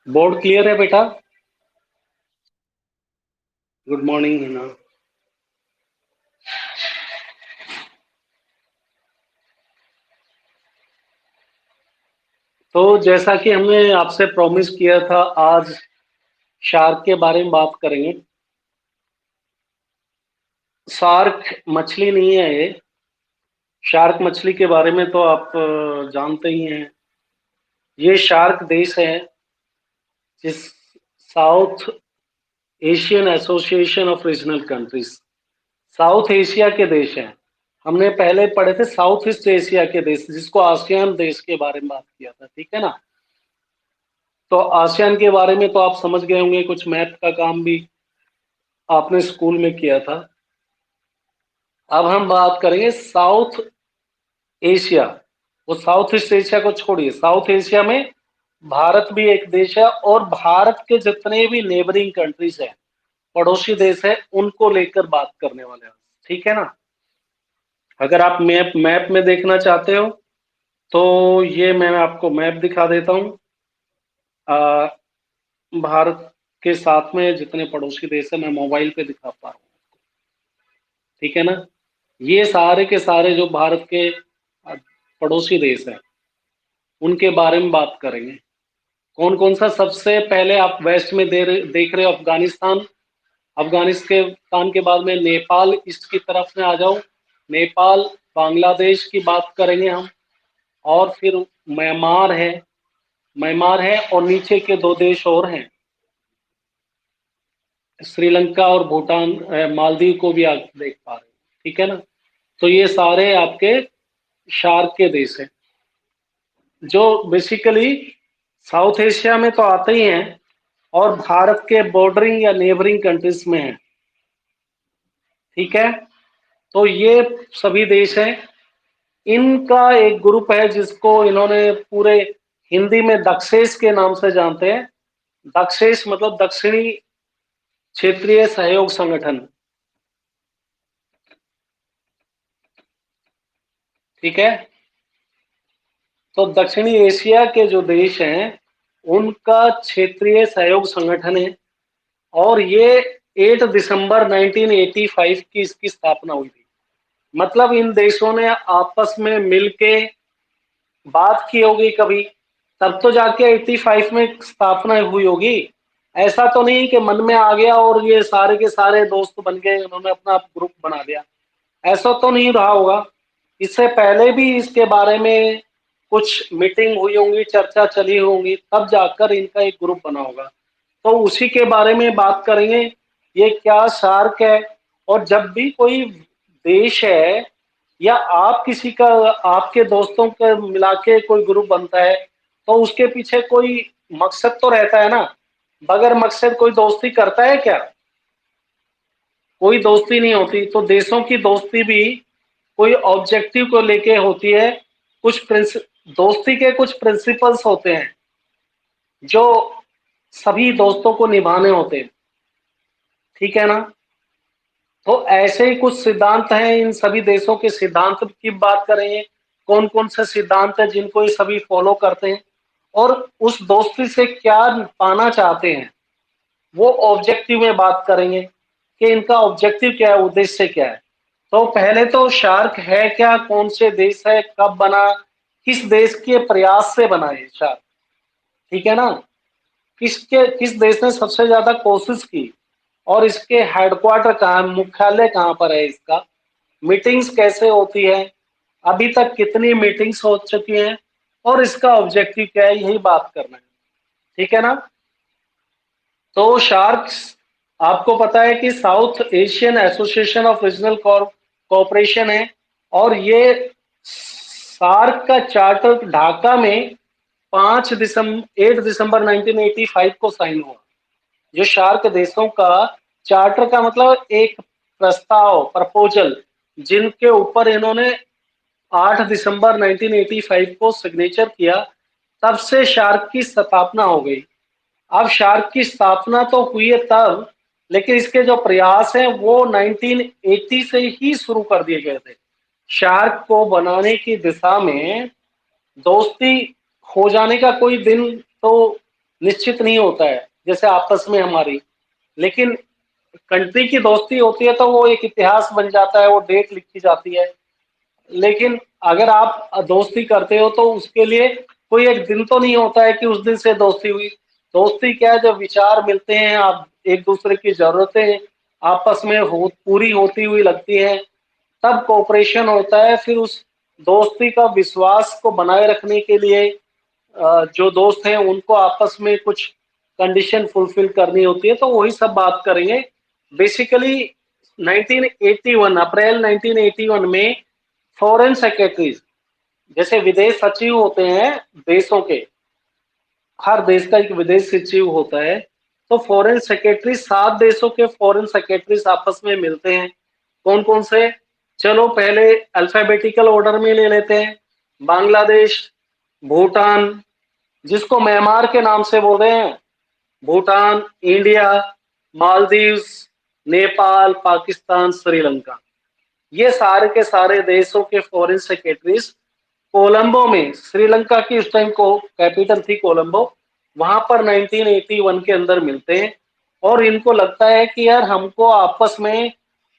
Board clear है बेटा। Good morning Hina. तो जैसा कि हमने आपसे प्रॉमिस किया था, आज शार्क के बारे में बात करेंगे। शार्क मछली नहीं है ये। शार्क मछली के बारे में तो आप जानते ही हैं। ये शार्क देश है जिस south Asian association of regional countries, south Asia के देश हैं। हमने पहले पढ़े थे साउथ ईस्ट एशिया के देश, जिसको आसियान देश के बारे में बात किया था, ठीक है ना। तो आसियान के बारे में तो आप समझ गए होंगे, कुछ मैथ का काम भी आपने स्कूल में किया था। अब हम बात करेंगे साउथ एशिया। वो साउथ ईस्ट एशिया को छोड़िए, साउथ एशिया में भारत भी एक देश है, और भारत के जितने भी नेबरिंग कंट्रीज हैं, पड़ोसी देश है, उनको लेकर बात करने वाले हैं, ठीक है ना। अगर आप मैप मैप में देखना चाहते हो तो ये मैं आपको मैप दिखा देता हूँ। भारत के साथ में जितने पड़ोसी देश है, मैं मोबाइल पे दिखा पा रहा हूँ, ठीक है ना। ये सारे के सारे जो भारत के पड़ोसी देश हैं, उनके बारे में बात करेंगे। कौन कौन सा, सबसे पहले आप वेस्ट में देख रहे हो अफगानिस्तान। अफगानिस्तान के बाद में नेपाल, ईस्ट की तरफ में आ जाओ। नेपाल, बांग्लादेश की बात करेंगे हम। और फिर म्यांमार है, म्यांमार है, और नीचे के दो देश और हैं, श्रीलंका और भूटान, मालदीव को भी आप देख पा रहे हैं, ठीक है ना। तो ये सारे आपके शार्क के देश हैं, जो बेसिकली साउथ एशिया में तो आते ही हैं, और भारत के बॉर्डरिंग या नेबरिंग कंट्रीज में हैं, ठीक है। तो ये सभी देश हैं। इनका एक ग्रुप है जिसको इन्होंने पूरे हिंदी में दक्षेश के नाम से जानते हैं। दक्षेश मतलब दक्षिणी क्षेत्रीय सहयोग संगठन, ठीक है। तो दक्षिणी एशिया के जो देश हैं, उनका क्षेत्रीय सहयोग संगठन है। और ये 8 दिसंबर 1985 की इसकी स्थापना हुई थी। मतलब इन देशों ने आपस में मिलके बात की होगी कभी, तब तो जाके 85 में स्थापना हुई होगी। ऐसा तो नहीं कि मन में आ गया और ये सारे के सारे दोस्त बन गए, उन्होंने अपना ग्रुप बना दिया। ऐसा तो नहीं रहा होगा। इससे पहले भी इसके बारे में कुछ मीटिंग हुई होंगी, चर्चा चली होंगी, तब जाकर इनका एक ग्रुप बना होगा। तो उसी के बारे में बात करेंगे, ये क्या शार्क है। और जब भी कोई देश है या आप किसी का, आपके दोस्तों के मिला के कोई ग्रुप बनता है, तो उसके पीछे कोई मकसद तो रहता है ना। बगैर मकसद कोई दोस्ती करता है क्या? कोई दोस्ती नहीं होती। तो देशों की दोस्ती भी कोई ऑब्जेक्टिव को लेके होती है। कुछ दोस्ती के कुछ प्रिंसिपल्स होते हैं जो सभी दोस्तों को निभाने होते हैं, ठीक है ना। तो ऐसे ही कुछ सिद्धांत हैं, इन सभी देशों के सिद्धांत की बात करेंगे। कौन कौन से सिद्धांत हैं जिनको ये सभी फॉलो करते हैं, और उस दोस्ती से क्या पाना चाहते हैं, वो ऑब्जेक्टिव में बात करेंगे कि इनका ऑब्जेक्टिव क्या है, उद्देश्य क्या है। तो पहले तो शार्क है क्या, कौन से देश है, कब बना, किस देश के प्रयास से बना है शार्क, ठीक है ना। किस देश ने सबसे ज्यादा कोशिश की, और इसके हेडक्वार्टर कहाँ है, मुख्यालय कहाँ पर है इसका, मीटिंग्स कैसे होती है, अभी तक कितनी मीटिंग्स हो चुकी हैं, और इसका ऑब्जेक्टिव क्या है, यही बात करना है, ठीक है ना। तो शार्क्स, आपको पता है कि south Asian association of regional cooperation है, और ये सार्क का चार्टर ढाका में 8 दिसंबर 1985 को साइन हुआ। जो शार्क देशों का चार्टर का मतलब एक प्रस्ताव, प्रपोजल, जिनके ऊपर इन्होंने 8 दिसंबर 1985 को सिग्नेचर किया, तब से शार्क की स्थापना हो गई। अब शार्क की स्थापना तो हुई है तब, लेकिन इसके जो प्रयास हैं वो 1980 से ही शुरू कर दिए गए थे। शार्क को बनाने की दिशा में दोस्ती हो जाने का कोई दिन तो निश्चित नहीं होता है जैसे आपस में हमारी। लेकिन कंट्री की दोस्ती होती है तो वो एक इतिहास बन जाता है, वो डेट लिखी जाती है। लेकिन अगर आप दोस्ती करते हो तो उसके लिए कोई एक दिन तो नहीं होता है कि उस दिन से दोस्ती हुई। दोस्ती क्या है, जब विचार मिलते हैं, आप एक दूसरे की जरूरतें आपस में पूरी होती हुई लगती है, तब कोऑपरेशन होता है। फिर उस दोस्ती का विश्वास को बनाए रखने के लिए जो दोस्त हैं उनको आपस में कुछ कंडीशन फुलफिल करनी होती है, तो वही सब बात करेंगे। बेसिकली 1981 अप्रैल 1981 में फॉरेन सेक्रेटरीज, जैसे विदेश सचिव होते हैं देशों के, हर देश का एक विदेश सचिव होता है, तो फॉरेन सेक्रेटरी 7 देशों के फॉरेन सेक्रेटरीज आपस में मिलते हैं। कौन कौन से, चलो पहले अल्फाबेटिकल ऑर्डर में ले लेते हैं। बांग्लादेश, भूटान, जिसको म्यांमार के नाम से बोल रहे हैं, भूटान, इंडिया, मालदीव्स, नेपाल, पाकिस्तान, श्रीलंका, ये सारे के सारे देशों के फॉरेन सेक्रेटरीज कोलंबो में, श्रीलंका की उस टाइम को कैपिटल थी कोलंबो, वहां पर 1981 के अंदर मिलते हैं। और इनको लगता है कि यार हमको आपस में,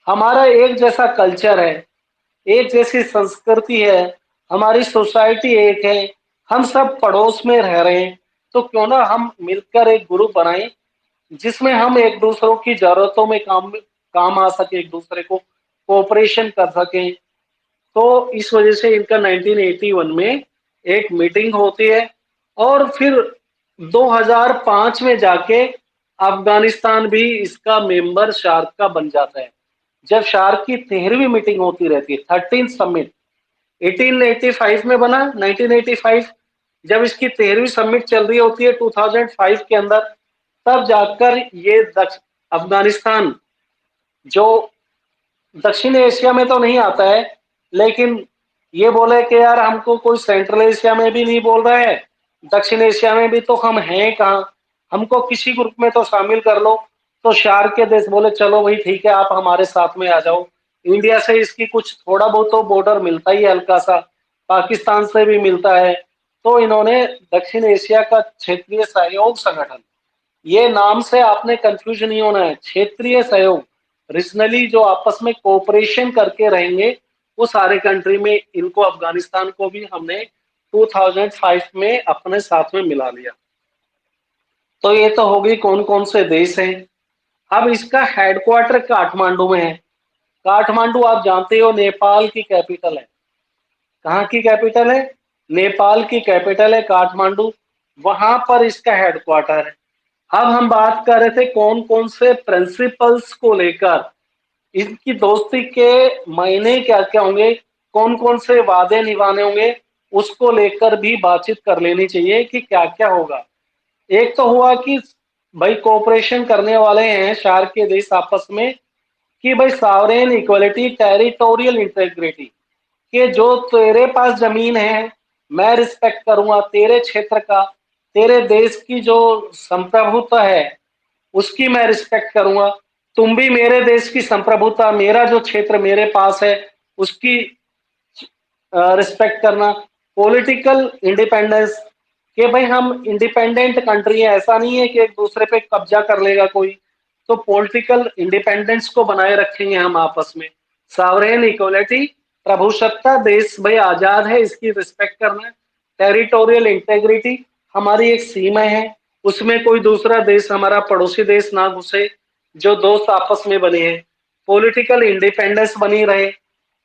हमारा एक जैसा कल्चर है, एक जैसी संस्कृति है, हमारी सोसाइटी एक है, हम सब पड़ोस में रह रहे हैं, तो क्यों ना हम मिलकर एक ग्रुप बनाएं जिसमें हम एक दूसरों की जरूरतों में काम आ सके, एक दूसरे को कोऑपरेशन कर सकें। तो इस वजह से इनका 1981 में एक मीटिंग होती है। और फिर 2005 में जाके अफगानिस्तान भी इसका मेंबर शार्क का बन जाता है। जब शार्क की 13वीं मीटिंग होती रहती है, 13th समिट, 1885 में बना, 1985, जब इसकी 13वीं समिट चल रही होती है 2005 के अंदर, तब जाकर ये अफगानिस्तान, जो दक्षिण एशिया में तो नहीं आता है, लेकिन ये बोले कि यार हमको कोई सेंट्रल एशिया में भी नहीं बोल रहा है, दक्षिण एशिया में भी तो हम हैं कहाँ, हमको किसी ग्रुप में तो शामिल कर लो। तो शार्क के देश बोले चलो भाई ठीक है, आप हमारे साथ में आ जाओ। इंडिया से इसकी कुछ थोड़ा बहुत तो बॉर्डर मिलता ही है हल्का सा, पाकिस्तान से भी मिलता है। तो इन्होंने दक्षिण एशिया का क्षेत्रीय सहयोग संगठन, ये नाम से आपने कंफ्यूज नहीं होना है, क्षेत्रीय सहयोग, रीजनली जो आपस में कोऑपरेशन करके रहेंगे, वो सारे कंट्री में, इनको अफगानिस्तान को भी हमने 2005 में अपने साथ में मिला लिया। तो ये तो होगी कौन कौन से देश हैं। अब इसका हेडक्वार्टर काठमांडू में है। काठमांडू आप जानते हो नेपाल की कैपिटल है। कहाँ की कैपिटल है? नेपाल की कैपिटल है काठमांडू, वहां पर इसका हेडक्वार्टर है। अब हम बात कर रहे थे कौन कौन से प्रिंसिपल्स को लेकर इनकी दोस्ती के महीने क्या क्या होंगे, कौन कौन से वादे निभाने होंगे, उसको लेकर भी बातचीत कर लेनी चाहिए कि क्या क्या होगा। एक तो हुआ कि भाई कोऑपरेशन करने वाले हैं शार्क के देश आपस में, कि भाई सॉवरेन इक्वलिटी, टेरिटोरियल इंटेग्रिटी, कि जो तेरे पास जमीन है मैं रिस्पेक्ट करूंगा तेरे क्षेत्र का, तेरे देश की जो संप्रभुता है उसकी मैं रिस्पेक्ट करूंगा, तुम भी मेरे देश की संप्रभुता, मेरा जो क्षेत्र मेरे पास है उसकी रिस्पेक्ट करना। पॉलिटिकल इंडिपेंडेंस, कि भाई हम इंडिपेंडेंट कंट्री है, ऐसा नहीं है कि एक दूसरे पे कब्जा कर लेगा कोई, तो पॉलिटिकल इंडिपेंडेंस को बनाए रखेंगे हम आपस में। सॉवरेन इक्वलिटी, प्रभुसत्ता, देश भाई आजाद है इसकी रिस्पेक्ट करना है। टेरिटोरियल इंटेग्रिटी, हमारी एक सीमा है, उसमें कोई दूसरा देश, हमारा पड़ोसी देश ना घुसे, जो दोस्त आपस में बने हैं। पॉलिटिकल इंडिपेंडेंस बनी रहे,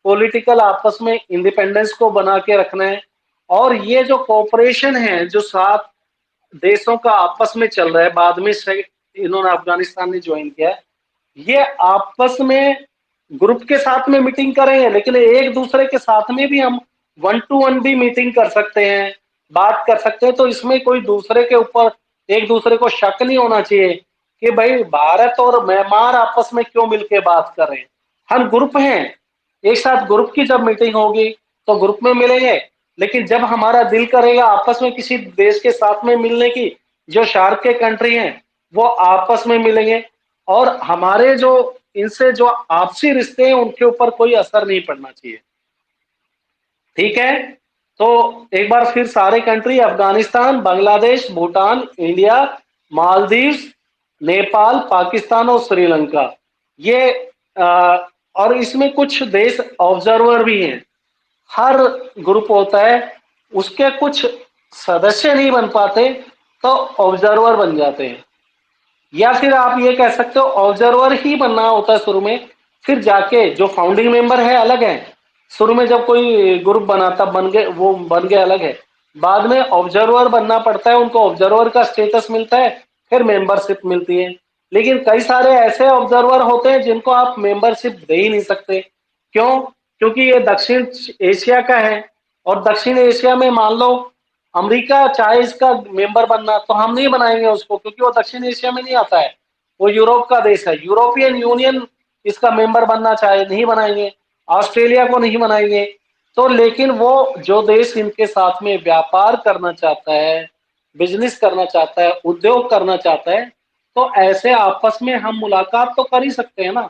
पॉलिटिकल आपस में इंडिपेंडेंस को बना के रखना है। और ये जो कोऑपरेशन है जो 7 देशों का आपस में चल रहा है, बाद में से इन्होंने अफगानिस्तान ने ज्वाइन किया है, ये आपस में ग्रुप के साथ में मीटिंग करेंगे, लेकिन एक दूसरे के साथ में भी हम 1 to 1 भी मीटिंग कर सकते हैं, बात कर सकते हैं। तो इसमें कोई दूसरे के ऊपर, एक दूसरे को शक नहीं होना चाहिए कि भाई भारत और म्यांमार आपस में क्यों मिलके बात कर रहे हैं। हम ग्रुप हैं, एक साथ ग्रुप की जब मीटिंग होगी तो ग्रुप में मिलेंगे, लेकिन जब हमारा दिल करेगा आपस में किसी देश के साथ में मिलने की, जो शार्क के कंट्री हैं, वो आपस में मिलेंगे, और हमारे जो इनसे जो आपसी रिश्ते हैं उनके ऊपर कोई असर नहीं पड़ना चाहिए। ठीक है? तो एक बार फिर सारे कंट्री, अफगानिस्तान, बांग्लादेश, भूटान, इंडिया, मालदीव, नेपाल, पाकिस्तान और श्रीलंका, ये और इसमें कुछ देश ऑब्जर्वर भी हैं। हर ग्रुप होता है, उसके कुछ सदस्य नहीं बन पाते तो ऑब्जर्वर बन जाते हैं। या फिर आप ये कह सकते हो ऑब्जर्वर ही बनना होता है शुरू में, फिर जाके जो फाउंडिंग मेंबर है अलग है। शुरू में जब कोई ग्रुप बना तब बन गए, वो बन गए अलग है। बाद में ऑब्जर्वर बनना पड़ता है, उनको ऑब्जर्वर का स्टेटस मिलता है, फिर मेंबरशिप मिलती है। लेकिन कई सारे ऐसे ऑब्जर्वर होते हैं जिनको आप मेंबरशिप दे ही नहीं सकते। क्यों? क्योंकि ये दक्षिण एशिया का है, और दक्षिण एशिया में मान लो अमेरिका चाहे इसका मेंबर बनना, तो हम नहीं बनाएंगे उसको, क्योंकि वो दक्षिण एशिया में नहीं आता है, वो यूरोप का देश है। यूरोपियन यूनियन इसका मेंबर बनना चाहे, नहीं बनाएंगे। ऑस्ट्रेलिया को नहीं बनाएंगे। तो लेकिन वो जो देश इनके साथ में व्यापार करना चाहता है, बिजनेस करना चाहता है, उद्योग करना चाहता है, तो ऐसे आपस में हम मुलाकात तो कर ही सकते हैं ना।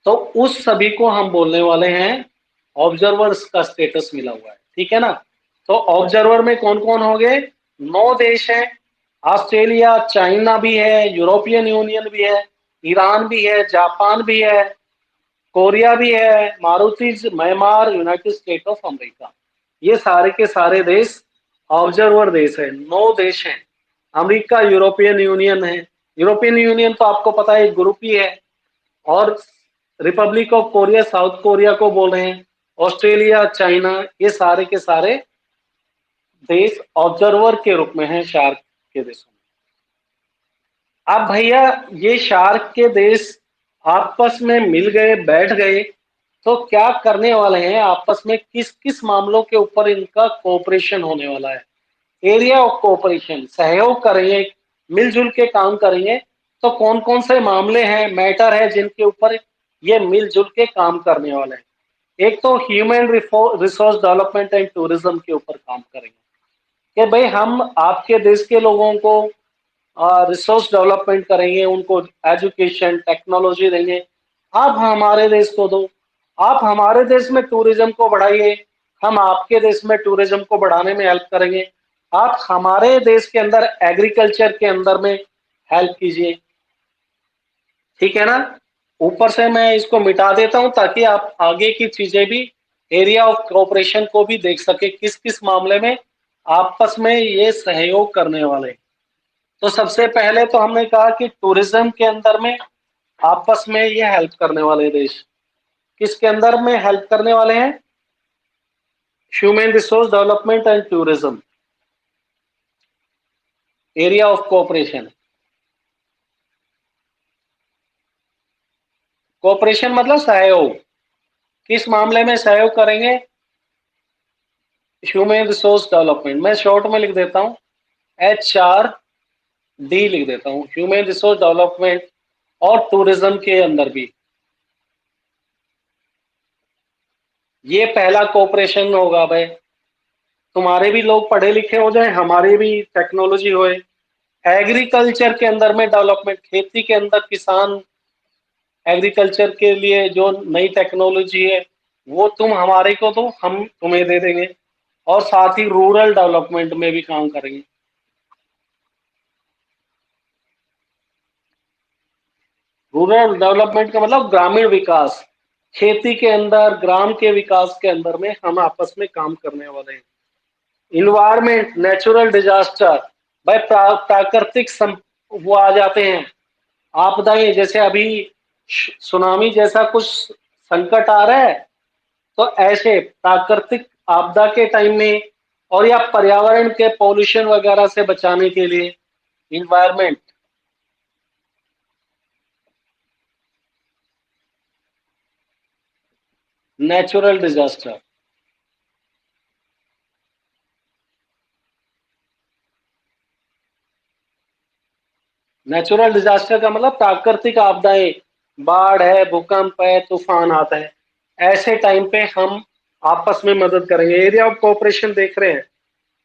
तो उस सभी को हम बोलने वाले हैं ऑब्जर्वर्स का स्टेटस मिला हुआ है, ठीक है ना। तो ऑब्जर्वर में कौन कौन हो गए? 9 देश हैं। ऑस्ट्रेलिया, चाइना भी है, यूरोपियन यूनियन भी है, ईरान भी है, जापान भी है, कोरिया भी है, Maruti, Myanmar, United state of America. ये सारे के सारे देश ऑब्जर्वर देश है। 9 देश हैं। अमेरिका यूरोपियन यूनियन है। यूरोपियन यूनियन तो आपको पता है एक ग्रुप ही है। और Republic of Korea, south Korea को बोल रहे हैं। ऑस्ट्रेलिया, चाइना, ये सारे के सारे देश ऑब्जर्वर के रूप में हैं शार्क के देशों में। अब भैया ये शार्क के देश आपस में मिल गए, बैठ गए, तो क्या करने वाले हैं आपस में, किस किस मामलों के ऊपर इनका कोऑपरेशन होने वाला है? एरिया ऑफ कोऑपरेशन, सहयोग करेंगे, मिलजुल के काम करेंगे। तो कौन कौन से मामले हैं, मैटर है जिनके ऊपर ये मिलजुल के काम करने वाले हैं? एक तो human resource development and tourism के ऊपर काम करेंगे कि भाई हम आपके देश के लोगों को रिसोर्स डेवलपमेंट करेंगे, उनको एजुकेशन, टेक्नोलॉजी देंगे। आप हमारे देश को दो, आप हमारे देश में टूरिज्म को बढ़ाइए, हम आपके देश में टूरिज्म को बढ़ाने में हेल्प करेंगे। आप हमारे देश के अंदर एग्रीकल्चर के अंदर में हेल्प कीजिए, ठीक है ना। ऊपर से मैं इसको मिटा देता हूं ताकि आप आगे की चीजें भी, एरिया ऑफ कोऑपरेशन को भी देख सके, किस किस मामले में आपस में ये सहयोग करने वाले। तो सबसे पहले तो हमने कहा कि टूरिज्म के अंदर में आपस में ये हेल्प करने वाले देश किसके अंदर में हेल्प करने वाले हैं? Human resource development and tourism, area of cooperation. Cooperation मतलब सहयोग। किस मामले में सहयोग करेंगे? ह्यूमन रिसोर्स डेवलपमेंट, मैं शॉर्ट में लिख देता हूं, HRD लिख देता हूं, ह्यूमन रिसोर्स डेवलपमेंट, और टूरिज्म के अंदर भी ये पहला कोऑपरेशन होगा भाई। तुम्हारे भी लोग पढ़े लिखे हो जाए, हमारे भी टेक्नोलॉजी होए, एग्रीकल्चर के अंदर में डेवलपमेंट, खेती के अंदर किसान, एग्रीकल्चर के लिए जो नई टेक्नोलॉजी है वो तुम हमारे को दो, हम तुम्हें दे देंगे। और साथ ही रूरल डेवलपमेंट में भी काम करेंगे। रूरल डेवलपमेंट का मतलब ग्रामीण विकास, खेती के अंदर, ग्राम के विकास के अंदर में हम आपस में काम करने वाले हैं। इन्वायरमेंट, नेचुरल डिजास्टर, भाई प्राकृतिक वो आ जाते हैं आपदाएं, जैसे अभी सुनामी जैसा कुछ संकट आ रहा है, तो ऐसे प्राकृतिक आपदा के टाइम में, और या पर्यावरण के पॉल्यूशन वगैरह से बचाने के लिए, environment, natural disaster. Natural disaster का मतलब प्राकृतिक आपदाएं, बाढ़ है, भूकंप है, तूफान आता है, ऐसे टाइम पे हम आपस में मदद करेंगे। एरिया ऑफ कोऑपरेशन देख रहे हैं,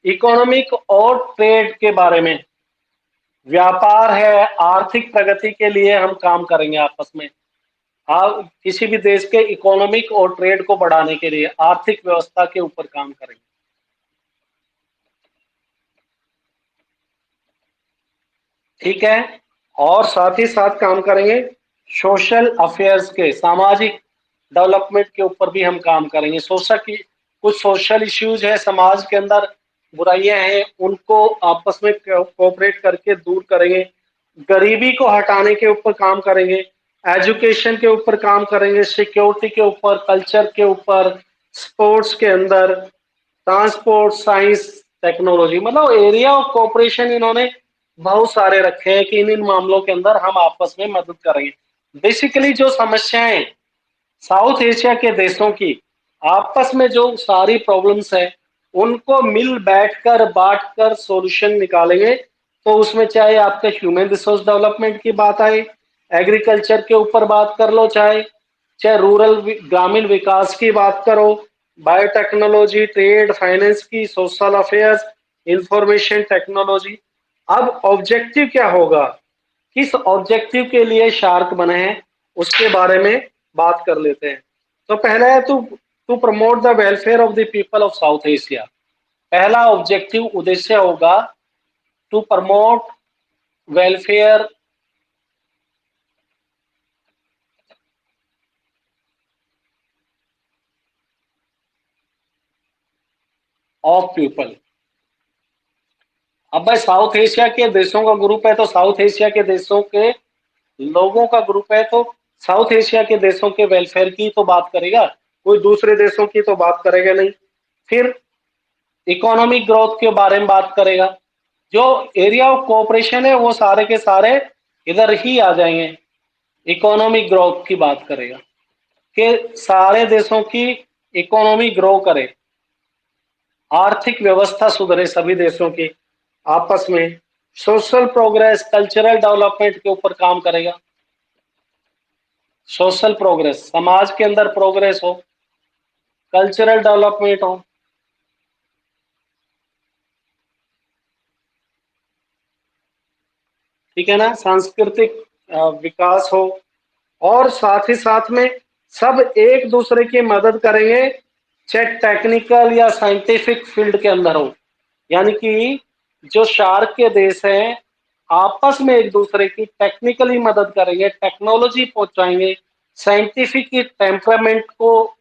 इकोनॉमिक और ट्रेड के बारे में, व्यापार है, आर्थिक प्रगति के लिए हम काम करेंगे आपस में। किसी भी देश के इकोनॉमिक और ट्रेड को बढ़ाने के लिए आर्थिक व्यवस्था के ऊपर काम करेंगे। ठीक है, और साथ ही साथ काम करेंगे सोशल अफेयर्स के, सामाजिक डेवलपमेंट के ऊपर भी हम काम करेंगे। सोशल की कुछ सोशल इश्यूज है, समाज के अंदर बुराइयां हैं, उनको आपस में कोऑपरेट करके दूर करेंगे। गरीबी को हटाने के ऊपर काम करेंगे, एजुकेशन के ऊपर काम करेंगे, सिक्योरिटी के ऊपर, कल्चर के ऊपर, स्पोर्ट्स के अंदर, ट्रांसपोर्ट, साइंस, टेक्नोलॉजी, मतलब एरिया ऑफ कोऑपरेशन इन्होंने बहुत सारे रखे हैं कि इन इन मामलों के अंदर हम आपस में मदद करेंगे। बेसिकली जो समस्याएं साउथ एशिया के देशों की आपस में जो सारी प्रॉब्लम्स है, उनको मिल बैठकर बांट कर सॉल्यूशन निकालेंगे। तो उसमें चाहे आपके ह्यूमन रिसोर्स डेवलपमेंट की बात आए, एग्रीकल्चर के ऊपर बात कर लो, चाहे चाहे रूरल ग्रामीण विकास की बात करो, बायोटेक्नोलॉजी, ट्रेड, फाइनेंस की, सोशल अफेयर्स, इंफॉर्मेशन टेक्नोलॉजी। अब ऑब्जेक्टिव क्या होगा, किस ऑब्जेक्टिव के लिए शार्क बने हैं, उसके बारे में बात कर लेते हैं। तो पहला है to promote the welfare of the people of South Asia. पहला ऑब्जेक्टिव उद्देश्य होगा to promote welfare of people. अब भाई साउथ एशिया के देशों का ग्रुप है, तो साउथ एशिया के देशों के लोगों का ग्रुप है, तो साउथ एशिया के देशों के वेलफेयर की तो बात करेगा, कोई दूसरे देशों की तो बात करेगा नहीं। फिर इकोनॉमिक ग्रोथ के बारे में बात करेगा। जो एरिया ऑफ कोऑपरेशन है वो सारे के सारे इधर ही आ जाएंगे। इकोनॉमिक ग्रोथ की बात करेगा कि सारे देशों की इकोनॉमी ग्रो करे, आर्थिक व्यवस्था सुधरे सभी देशों की आपस में। सोशल प्रोग्रेस, कल्चरल डेवलपमेंट के ऊपर काम करेगा। सोशल प्रोग्रेस, समाज के अंदर प्रोग्रेस हो, कल्चरल डेवलपमेंट हो, ठीक है ना, सांस्कृतिक विकास हो, और साथ ही साथ में सब एक दूसरे की मदद करेंगे, चाहे टेक्निकल या साइंटिफिक फील्ड के अंदर हो। यानी कि जो शार्क के देश हैं आपस में एक दूसरे की टेक्निकली मदद करेंगे, टेक्नोलॉजी पहुंचाएंगे, साइंटिफिक टेम्परामेंट को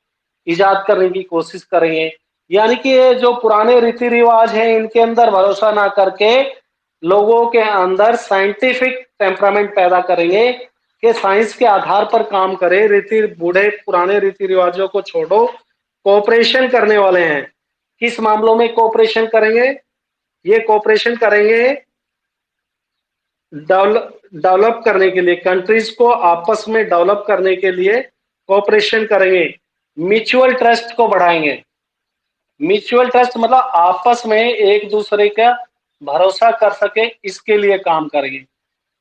इजाद करने की कोशिश करेंगे। यानी कि ये जो पुराने रीति रिवाज हैं इनके अंदर भरोसा ना करके लोगों के अंदर साइंटिफिक टेम्परामेंट पैदा करेंगे कि साइंस के आधार पर काम करे, रीति बूढ़े पुराने रीति रिवाजों को छोड़ो, कोऑपरेशन करने वाले हैं। किस मामलों में कोऑपरेशन करेंगे, ये कोऑपरेशन करेंगे डेवलप करने के लिए, कंट्रीज को आपस में डेवलप करने के लिए कोऑपरेशन करेंगे। म्यूचुअल ट्रस्ट को बढ़ाएंगे। म्यूचुअल ट्रस्ट मतलब आपस में एक दूसरे का भरोसा कर सके, इसके लिए काम करेंगे।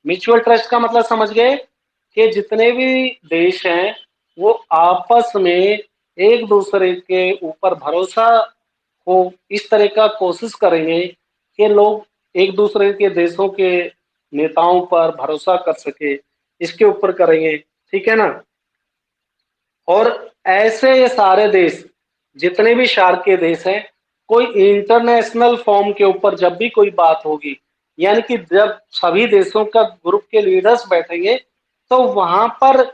म्यूचुअल ट्रस्ट का मतलब समझ गए कि जितने भी देश हैं वो आपस में एक दूसरे के ऊपर भरोसा हो, इस तरह का कोशिश करेंगे कि लोग एक दूसरे के देशों के नेताओं पर भरोसा कर सके, इसके ऊपर करेंगे। ठीक है ना। और ऐसे ये सारे देश, जितने भी शार्क के देश हैं, कोई इंटरनेशनल फॉर्म के ऊपर जब भी कोई बात होगी, यानी कि जब सभी देशों का ग्रुप के लीडर्स बैठेंगे, तो वहां पर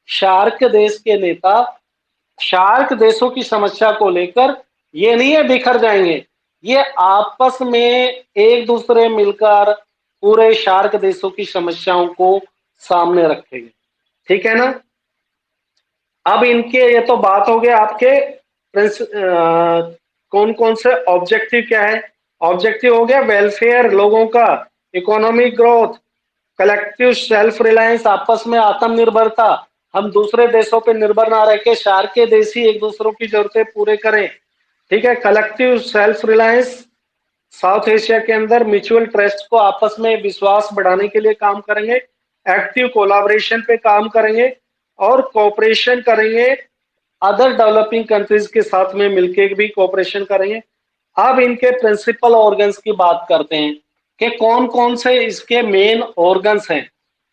शार्क देश के नेता शार्क देशों की समस्या को लेकर ये नहीं है बिखर जाएंगे, ये आपस में एक दूसरे मिलकर पूरे शार्क देशों की समस्याओं को सामने रखेंगे। ठीक है ना। अब इनके ये तो बात हो गया आपके कौन कौन से ऑब्जेक्टिव क्या है। ऑब्जेक्टिव हो गया वेलफेयर लोगों का, economic growth, collective self reliance, आपस में आत्मनिर्भरता, हम दूसरे देशों पे निर्भर ना रह के शार्क के देश ही एक दूसरों की जरूरतें पूरे करें। ठीक है, collective self reliance, south Asia के अंदर म्यूचुअल ट्रस्ट को आपस में विश्वास बढ़ाने के लिए काम करेंगे, एक्टिव कोलाबोरेशन पे काम करेंगे, और कोऑपरेशन करेंगे अदर डेवलपिंग कंट्रीज के साथ में मिलकर भी कोऑपरेशन करेंगे। अब इनके प्रिंसिपल ऑर्गन्स की बात करते हैं कि कौन कौन से इसके मेन ऑर्गन्स हैं।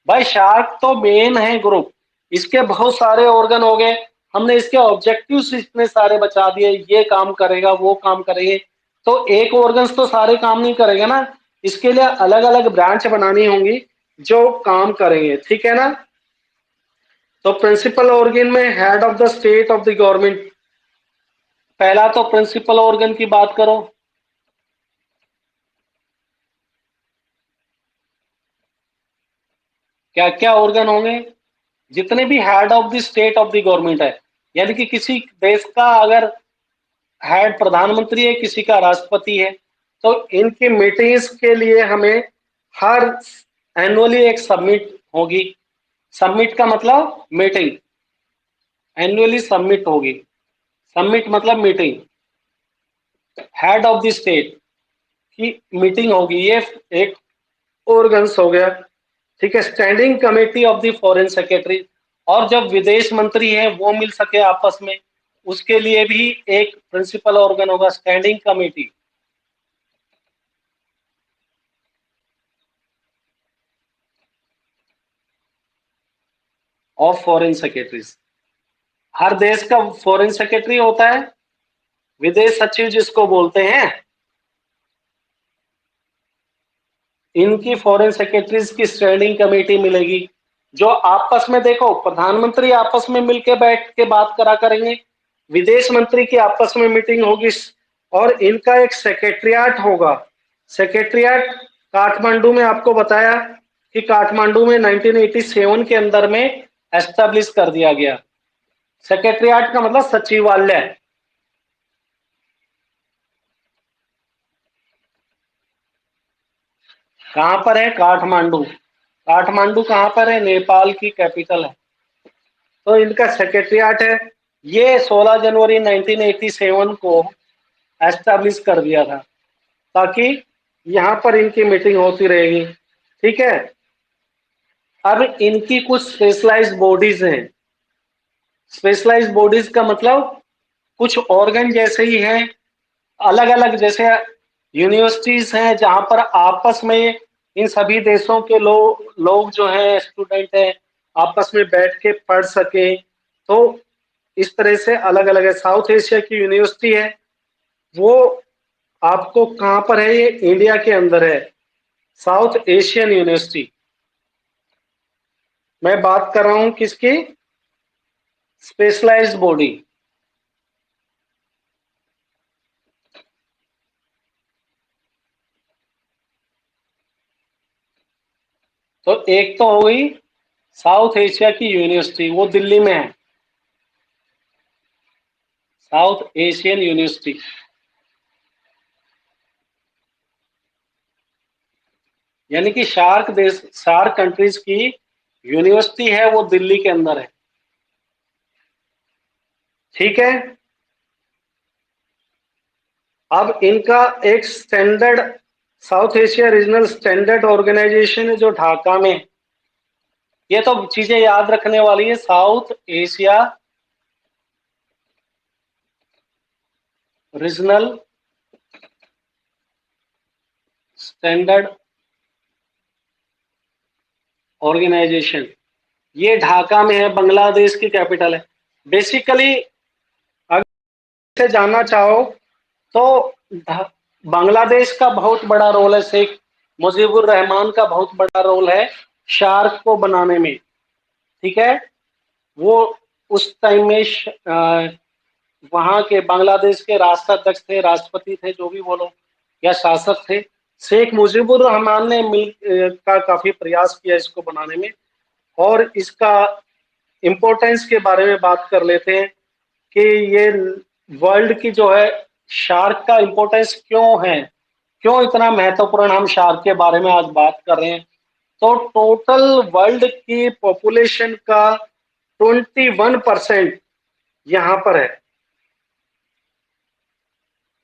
भाई शार्क तो मेन है ग्रुप, इसके बहुत सारे ऑर्गन हो गए, हमने इसके ऑब्जेक्टिव्स इतने सारे बचा दिए, ये काम करेगा वो काम करेंगे, तो एक ऑर्गन्स तो सारे काम नहीं करेगा ना, इसके लिए अलग अलग ब्रांच बनानी होंगी जो काम करेंगे, ठीक है ना। तो प्रिंसिपल ऑर्गन में head of the state of the government, पहला तो प्रिंसिपल ऑर्गन की बात करो, क्या क्या ऑर्गन होंगे, जितने भी head of the state of the government है, यानी कि किसी देश का अगर हेड प्रधानमंत्री है, किसी का राष्ट्रपति है, तो इनकी मीटिंग्स के लिए हमें हर एनुअली एक सबमिट होगी, सबमिट का मतलब मीटिंग, एनुअली सबमिट होगी, सबमिट मतलब meeting, head of the state की मीटिंग होगी, ये एक ऑर्गन्स हो गया, ठीक है। Standing committee of the foreign secretary, और जब विदेश मंत्री है वो मिल सके आपस में, उसके लिए भी एक प्रिंसिपल ऑर्गन होगा, standing committee of foreign secretaries. हर देश का फॉरेन सेक्रेटरी होता है, विदेश सचिव जिसको बोलते हैं, इनकी फॉरेन सेक्रेटरीज की स्टैंडिंग कमेटी मिलेगी, जो आपस में, देखो प्रधानमंत्री आपस में मिलकर बैठ के बात करा करेंगे, विदेश मंत्री की आपस में मीटिंग होगी, और इनका एक सेक्रेटरियाट होगा। सेक्रेटरियाट काठमांडू में, आपको बताया कि काठमांडू में 1987 के अंदर में एस्टेब्लिश कर दिया गया। सेक्रेटरियाट का मतलब सचिवालय, कहां पर है, काठमांडू, काठमांडू कहां पर है, नेपाल की कैपिटल है, तो इनका सेक्रेटरियाट है, ये 16 जनवरी 1987 को एस्टेब्लिश कर दिया था, ताकि यहां पर इनकी मीटिंग होती रहेगी, ठीक है। अब इनकी कुछ स्पेशलाइज्ड बॉडीज हैं, स्पेशलाइज्ड बॉडीज का मतलब कुछ ऑर्गन जैसे ही हैं, अलग अलग, जैसे यूनिवर्सिटीज हैं जहां पर आपस में इन सभी देशों के लोग जो हैं, स्टूडेंट हैं, आपस में बैठ के पढ़ सके, तो इस तरह से अलग अलग है। साउथ एशिया की यूनिवर्सिटी है, वो आपको कहां पर है, ये इंडिया के अंदर है, साउथ एशियन यूनिवर्सिटी, मैं बात कर रहा हूं किसकी, स्पेशलाइज्ड बॉडी। तो एक तो हो गई साउथ एशिया की यूनिवर्सिटी, वो दिल्ली में है, साउथ एशियन यूनिवर्सिटी, यानी कि शार्क देश, शार्क कंट्रीज की यूनिवर्सिटी है, वो दिल्ली के अंदर है, ठीक है। अब इनका एक standard, South Asia regional standard organisation है जो ढाका में, ये तो चीजें याद रखने वाली है, South Asia regional standard organisation, ये ढाका में है, बांग्लादेश की कैपिटल है। बेसिकली अगर से जानना चाहो तो बांग्लादेश का बहुत बड़ा रोल है, शेख मुजीबुर रहमान का बहुत बड़ा रोल है शार्क को बनाने में, ठीक है। वो उस टाइम में वहां के बांग्लादेश के राष्ट्राध्यक्ष थे, राष्ट्रपति थे, जो भी बोलो, या शासक थे, शेख मुजीबुर रहमान ने मिल का काफी प्रयास किया इसको बनाने में। और इसका इम्पोर्टेंस के बारे में बात कर लेते हैं कि ये वर्ल्ड की जो है, शार्क का इम्पोर्टेंस क्यों है, क्यों इतना महत्वपूर्ण, हम शार्क के बारे में आज बात कर रहे हैं। तो टोटल वर्ल्ड की पॉपुलेशन का 21% यहां पर है।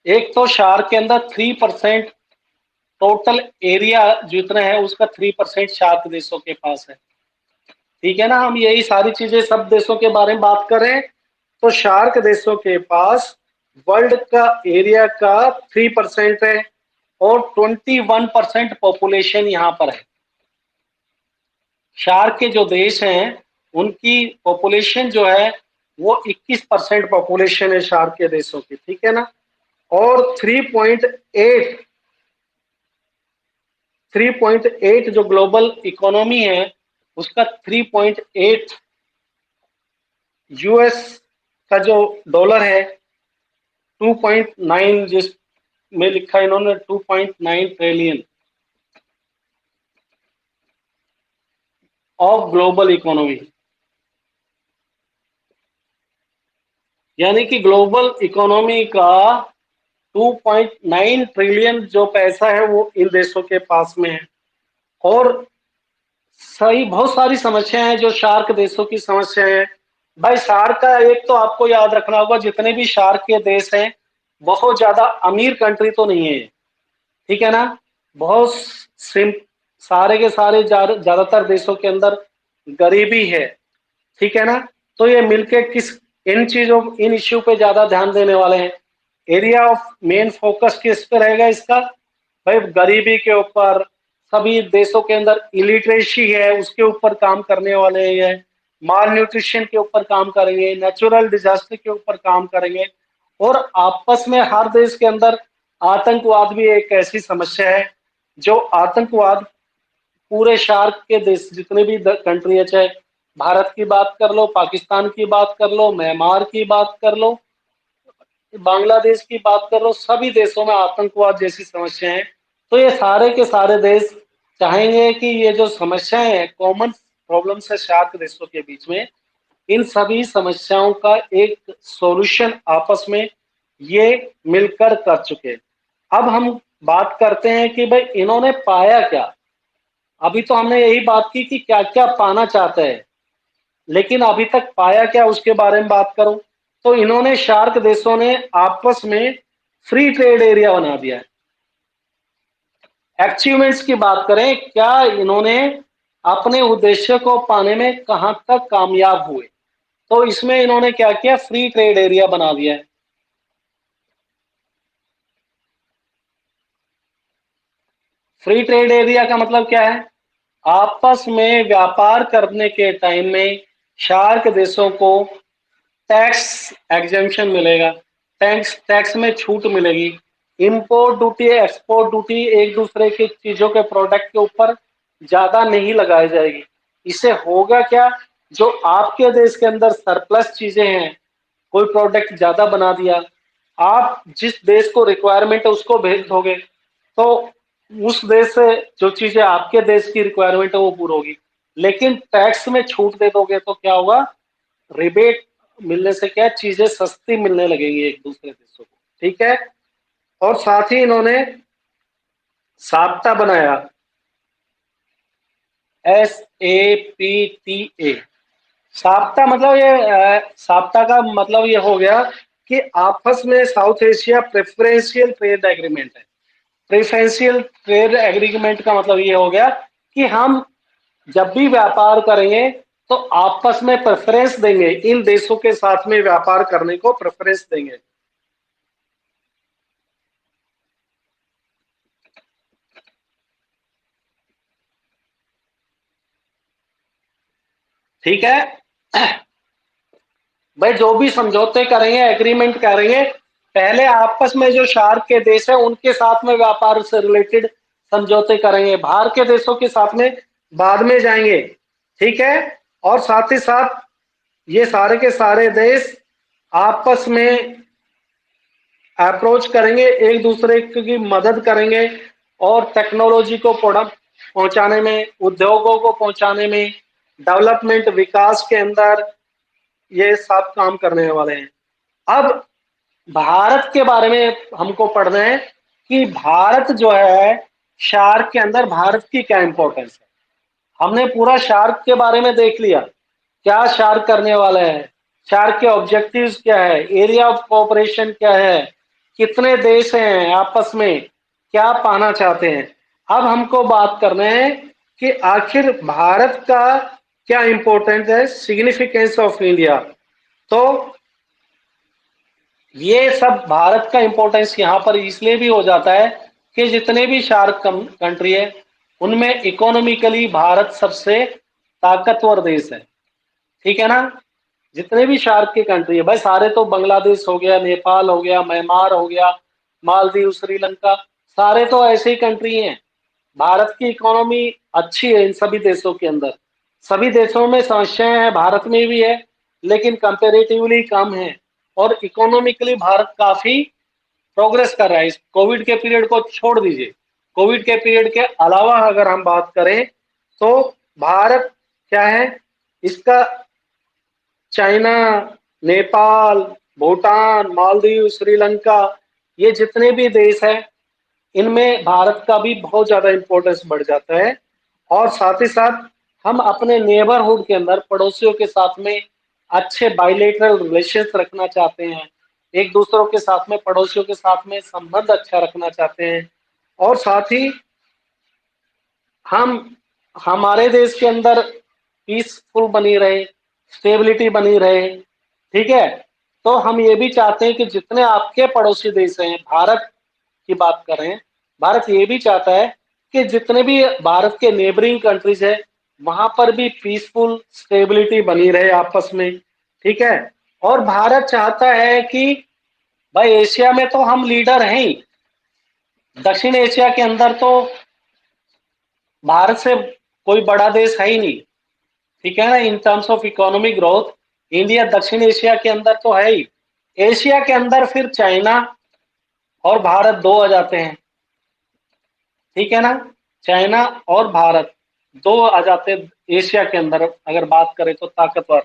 एक तो शार्क के अंदर 3%, टोटल एरिया जितना है उसका 3% शार्क देशों के पास है, ठीक है ना। हम यही सारी चीजें सब देशों के बारे में बात कर रहे हैं, तो शार्क देशों के पास वर्ल्ड का एरिया का 3% है, और 21% पॉपुलेशन यहां पर है। शार्क के जो देश हैं उनकी पॉपुलेशन जो है वो 21% पॉपुलेशन है शार्क के देशों की, ठीक है ना। और 3.8 जो ग्लोबल इकोनॉमी है उसका 3.8 यूएस का जो डॉलर है 2.9, जिसमें लिखा है इन्होंने 2.9 ट्रिलियन ऑफ ग्लोबल इकोनॉमी, यानी कि ग्लोबल इकोनॉमी का 2.9 ट्रिलियन जो पैसा है वो इन देशों के पास में है। और सही बहुत सारी समस्याएं हैं जो शार्क देशों की समस्या है। भाई शार्क का एक तो आपको याद रखना होगा, जितने भी शार्क के देश हैं बहुत ज्यादा अमीर कंट्री तो नहीं है, ठीक है ना। बहुत सिम सारे के सारे ज्यादातर देशों के अंदर गरीबी है, ठीक है ना। तो ये मिलके इन इश्यू पे ज्यादा ध्यान देने वाले हैं। एरिया ऑफ मेन फोकस किस पे रहेगा इसका, भाई गरीबी के ऊपर, सभी देशों के अंदर इलिटरेसी है उसके ऊपर काम करने वाले हैं, माल न्यूट्रिशन के ऊपर काम करेंगे, नेचुरल डिजास्टर के ऊपर काम करेंगे। और आपस में हर देश के अंदर आतंकवाद भी एक ऐसी समस्या है जो आतंकवाद पूरे शार्क के देश जितने भी कंट्री है, चाहे भारत की बात कर लो, पाकिस्तान की बात कर लो, म्यांमार की बात कर लो, बांग्लादेश की बात कर लो, सभी देशों में आतंकवाद जैसी समस्याएं हैं। तो ये सारे के सारे देश चाहेंगे कि ये जो समस्याएं हैं, कॉमन प्रॉब्लम्स है शार्क देशों के बीच में, इन सभी समस्याओं का एक सॉल्यूशन आपस में ये मिलकर कर चुके। अब हम बात करते हैं कि भाई इन्होंने पाया क्या। अभी तो हमने यही बात की कि क्या क्या पाना चाहते हैं, लेकिन अभी तक पाया क्या उसके बारे में बात करूं तो इन्होंने शार्क देशों ने आपस में फ्री ट्रेड एरिया बना दिया है। अचीवमेंट्स की बात करें, क्या इन्होंने अपने उद्देश्य को पाने में कहां तक कामयाब हुए, तो इसमें इन्होंने क्या किया, फ्री ट्रेड एरिया बना दिया है। फ्री ट्रेड एरिया का मतलब क्या है, आपस में व्यापार करने के टाइम में शार्क देशों को टैक्स एग्जेम्पशन मिलेगा, टैक्स में छूट मिलेगी, इंपोर्ट ड्यूटी एक्सपोर्ट ड्यूटी एक दूसरे की चीजों के प्रोडक्ट के ऊपर ज्यादा नहीं लगाई जाएगी। इससे होगा क्या, जो आपके देश के अंदर सरप्लस चीजें हैं, कोई प्रोडक्ट ज्यादा बना दिया, आप जिस देश को रिक्वायरमेंट है उसको भेज दोगे, तो उस देश से जो चीजें आपके देश की रिक्वायरमेंट है वो पूरी होगी। लेकिन टैक्स में छूट दे दोगे तो क्या होगा, रिबेट मिलने से क्या चीजें सस्ती मिलने लगेंगी एक दूसरे देशों को, ठीक है। और साथ ही इन्होंने साप्ता बनाया, SAPTA। साप्ता मतलब साप्ता का मतलब ये हो गया कि आपस में south Asia preferential trade agreement है। प्रेफरेंशियल ट्रेड एग्रीमेंट का मतलब ये हो गया कि हम जब भी व्यापार करेंगे तो आपस में प्रेफरेंस देंगे, इन देशों के साथ में व्यापार करने को प्रेफरेंस देंगे, ठीक है। भाई जो भी समझौते करेंगे, एग्रीमेंट करेंगे, पहले आपस में जो शार्क के देश है उनके साथ में व्यापार से रिलेटेड समझौते करेंगे, बाहर के देशों के साथ में बाद में जाएंगे, ठीक है। और साथ ही साथ ये सारे के सारे देश आपस में अप्रोच करेंगे, एक दूसरे की मदद करेंगे और टेक्नोलॉजी को पहुंचाने में, उद्योगों को पहुंचाने में, डेवलपमेंट विकास के अंदर ये सब काम करने वाले हैं। अब भारत के बारे में हमको पढ़ना है कि भारत जो है शार्क के अंदर भारत की क्या इंपॉर्टेंस है। हमने पूरा शार्क के बारे में देख लिया, क्या शार्क करने वाला है, शार्क के ऑब्जेक्टिव्स क्या है, एरिया ऑफ कोऑपरेशन क्या है, कितने देश हैं आपस में, क्या पाना चाहते हैं। अब हमको बात करना है कि आखिर भारत का क्या इंपॉर्टेंस है, सिग्निफिकेंस ऑफ इंडिया। तो ये सब भारत का इंपॉर्टेंस यहाँ पर इसलिए भी हो जाता है कि जितने भी शार्क कंट्री है उनमें इकोनॉमिकली भारत सबसे ताकतवर देश है, ठीक है ना। जितने भी शार्क की कंट्री है भाई, सारे तो बांग्लादेश हो गया, नेपाल हो गया, म्यांमार हो गया, मालदीव, श्रीलंका, सारे तो ऐसे ही कंट्री हैं। भारत की इकोनॉमी अच्छी है इन सभी देशों के अंदर। सभी देशों में समस्याएं हैं, भारत में भी है, लेकिन कंपेरेटिवली कम है। और इकोनॉमिकली भारत काफी प्रोग्रेस कर रहा है। इस कोविड के पीरियड को छोड़ दीजिए, कोविड के पीरियड के अलावा अगर हम बात करें तो भारत क्या है, इसका चाइना, नेपाल, भूटान, मालदीव, श्रीलंका, ये जितने भी देश हैं इनमें भारत का भी बहुत ज्यादा इंपॉर्टेंस बढ़ जाता है। और साथ ही साथ हम अपने नेबरहुड के अंदर पड़ोसियों के साथ में अच्छे बायलेटरल रिलेशंस रखना चाहते हैं, एक दूसरों के साथ में, पड़ोसियों के साथ में संबंध अच्छा रखना चाहते हैं। और साथ ही हम हमारे देश के अंदर पीसफुल बनी रहे, स्टेबिलिटी बनी रहे, ठीक है। तो हम ये भी चाहते हैं कि जितने आपके पड़ोसी देश हैं, भारत की बात करें, भारत ये भी चाहता है कि जितने भी भारत के नेबरिंग कंट्रीज है वहां पर भी पीसफुल स्टेबिलिटी बनी रहे आपस में, ठीक है। और भारत चाहता है कि भाई एशिया में तो हम लीडर हैं ही, दक्षिण एशिया के अंदर तो भारत से कोई बड़ा देश है ही नहीं, ठीक है ना। In terms of economic growth India दक्षिण एशिया के अंदर तो है ही। एशिया के अंदर फिर चाइना और भारत दो आ जाते हैं, ठीक है ना। चाइना और भारत दो आ जाते हैं एशिया के अंदर अगर बात करें तो ताकतवर।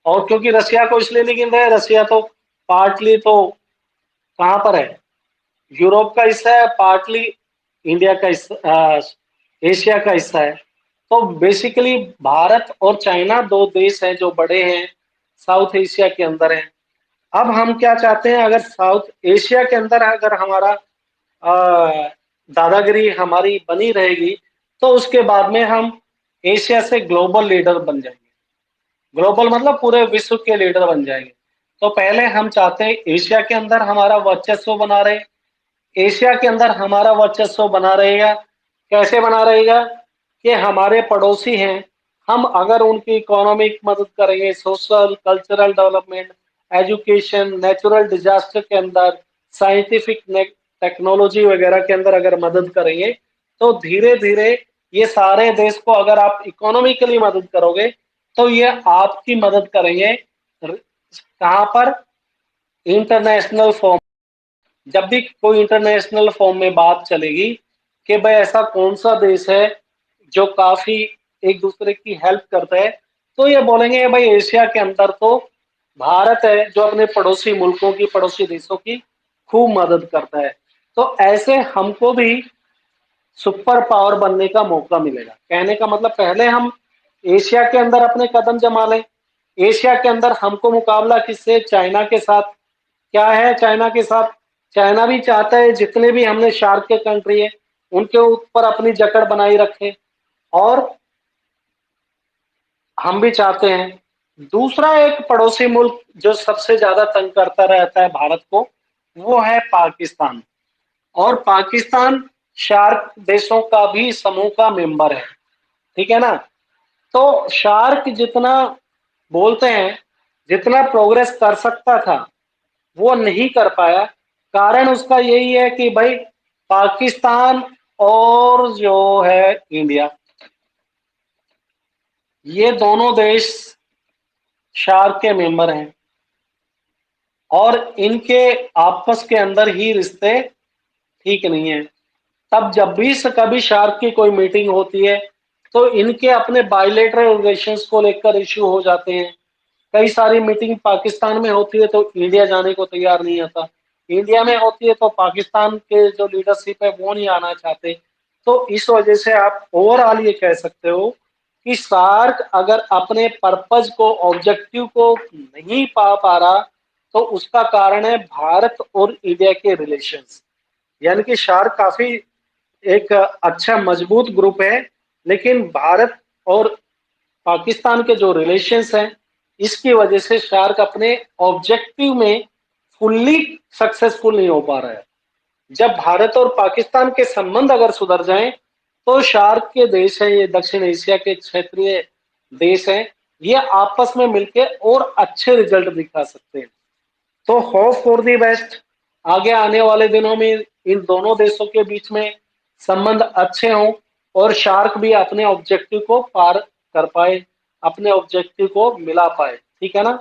और क्योंकि रसिया को इसलिए नहीं गिन रहे, रसिया तो पार्टली तो कहां पर है, यूरोप का हिस्सा है, पार्टली इंडिया का हिस्सा, एशिया का हिस्सा है। तो बेसिकली भारत और चाइना दो देश हैं जो बड़े हैं, साउथ एशिया के अंदर हैं। अब हम क्या चाहते हैं, अगर साउथ एशिया के अंदर अगर हमारा दादागिरी हमारी बनी रहेगी तो उसके बाद में हम एशिया से ग्लोबल लीडर बन जाएंगे। ग्लोबल मतलब पूरे विश्व के लीडर बन जाएंगे। तो पहले हम चाहते हैं एशिया के अंदर हमारा वर्चस्व बना रहे। एशिया के अंदर हमारा वर्चस्व बना रहेगा, कैसे बना रहेगा कि हमारे पड़ोसी हैं, हम अगर उनकी इकोनॉमिक मदद करेंगे, social cultural development, education, natural disaster के अंदर, साइंटिफिक टेक्नोलॉजी वगैरह के अंदर अगर मदद करेंगे तो धीरे धीरे ये सारे देश को अगर आप इकोनॉमिकली मदद करोगे तो ये आपकी मदद करेंगे कहां पर, इंटरनेशनल फॉर्म। जब भी कोई इंटरनेशनल फॉर्म में बात चलेगी कि भाई ऐसा कौन सा देश है जो काफी एक दूसरे की हेल्प करता है, तो ये बोलेंगे भाई एशिया के अंदर तो भारत है जो अपने पड़ोसी मुल्कों की, पड़ोसी देशों की खूब मदद करता है। तो ऐसे हमको भी सुपर पावर बनने का मौका मिलेगा। कहने का मतलब पहले हम एशिया के अंदर अपने कदम जमा लें। एशिया के अंदर हमको मुकाबला किससे, चाइना के साथ। क्या है चाइना के साथ, चाइना भी चाहता है जितने भी हमने शार्क के कंट्री है उनके ऊपर अपनी जकड़ बनाई रखें, और हम भी चाहते हैं। दूसरा एक पड़ोसी मुल्क जो सबसे ज्यादा तंग करता रहता है भारत को, वो है पाकिस्तान। और पाकिस्तान शार्क देशों का भी समूह का मेंबर है, ठीक है ना। तो शार्क जितना बोलते हैं, जितना प्रोग्रेस कर सकता था वो नहीं कर पाया। कारण उसका यही है कि भाई पाकिस्तान और जो है इंडिया, ये दोनों देश शार्क के मेंबर हैं और इनके आपस के अंदर ही रिश्ते ठीक नहीं है। तब जब भी कभी शार्क की कोई मीटिंग होती है तो इनके अपने बायलेटरल रिलेशंस को लेकर इश्यू हो जाते हैं। कई सारी मीटिंग पाकिस्तान में होती है तो इंडिया जाने को तैयार नहीं आता, इंडिया में होती है तो पाकिस्तान के जो लीडरशिप है वो नहीं आना चाहते। तो इस वजह से आप ओवरऑल ये कह सकते हो कि सार्क अगर अपने पर्पज को, ऑब्जेक्टिव को नहीं पा रहा तो उसका कारण है भारत और इंडिया के रिलेशंस। यानी कि शार्क काफी एक अच्छा मजबूत ग्रुप है, लेकिन भारत और पाकिस्तान के जो रिलेशंस हैं इसकी वजह से शार्क अपने ऑब्जेक्टिव में फुल्ली सक्सेसफुल नहीं हो पा रहा है। जब भारत और पाकिस्तान के संबंध अगर सुधर जाएं तो शार्क के देश हैं, ये दक्षिण एशिया के क्षेत्रीय देश हैं, ये आपस में मिलके और अच्छे रिजल्ट दिखा सकते हैं। तो होप फॉर दी बेस्ट। आगे आने वाले दिनों में इन दोनों देशों के बीच में संबंध अच्छे हों और शार्क भी अपने ऑब्जेक्टिव को पार कर पाए, अपने ऑब्जेक्टिव को मिला पाए। ठीक है ना।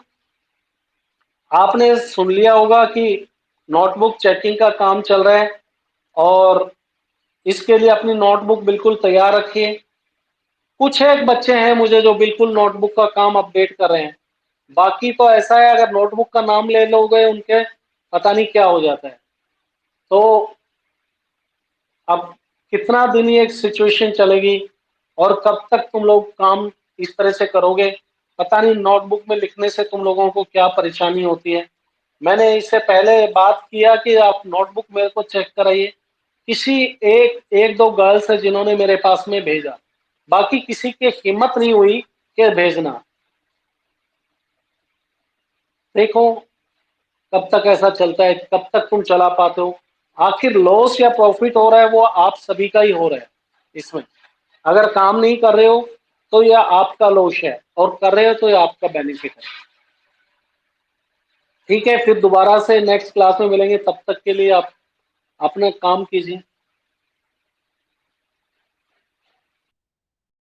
आपने सुन लिया होगा कि नोटबुक चेकिंग का काम चल रहा है और इसके लिए अपनी नोटबुक बिल्कुल तैयार रखिए। कुछ एक बच्चे हैं मुझे जो बिल्कुल नोटबुक का काम अपडेट कर रहे हैं, बाकी तो ऐसा है अगर नोटबुक का नाम ले लोगे उनके पता नहीं क्या हो जाता है। तो अब कितना दिन ये सिचुएशन चलेगी और कब तक तुम लोग काम इस तरह से करोगे, पता नहीं नोटबुक में लिखने से तुम लोगों को क्या परेशानी होती है। मैंने इससे पहले बात किया कि आप नोटबुक मेरे को चेक कराइए, किसी एक एक दो गर्ल्स है जिन्होंने मेरे पास में भेजा, बाकी किसी की हिम्मत नहीं हुई कि भेजना। देखो कब तक ऐसा चलता है, कब तक तुम चला पाते हो। आखिर लॉस या प्रॉफिट हो रहा है वो आप सभी का ही हो रहा है इसमें। अगर काम नहीं कर रहे हो तो यह आपका लॉस है और कर रहे हो तो यह आपका बेनिफिट है। ठीक है, फिर दोबारा से नेक्स्ट क्लास में मिलेंगे, तब तक के लिए आप अपना काम कीजिए।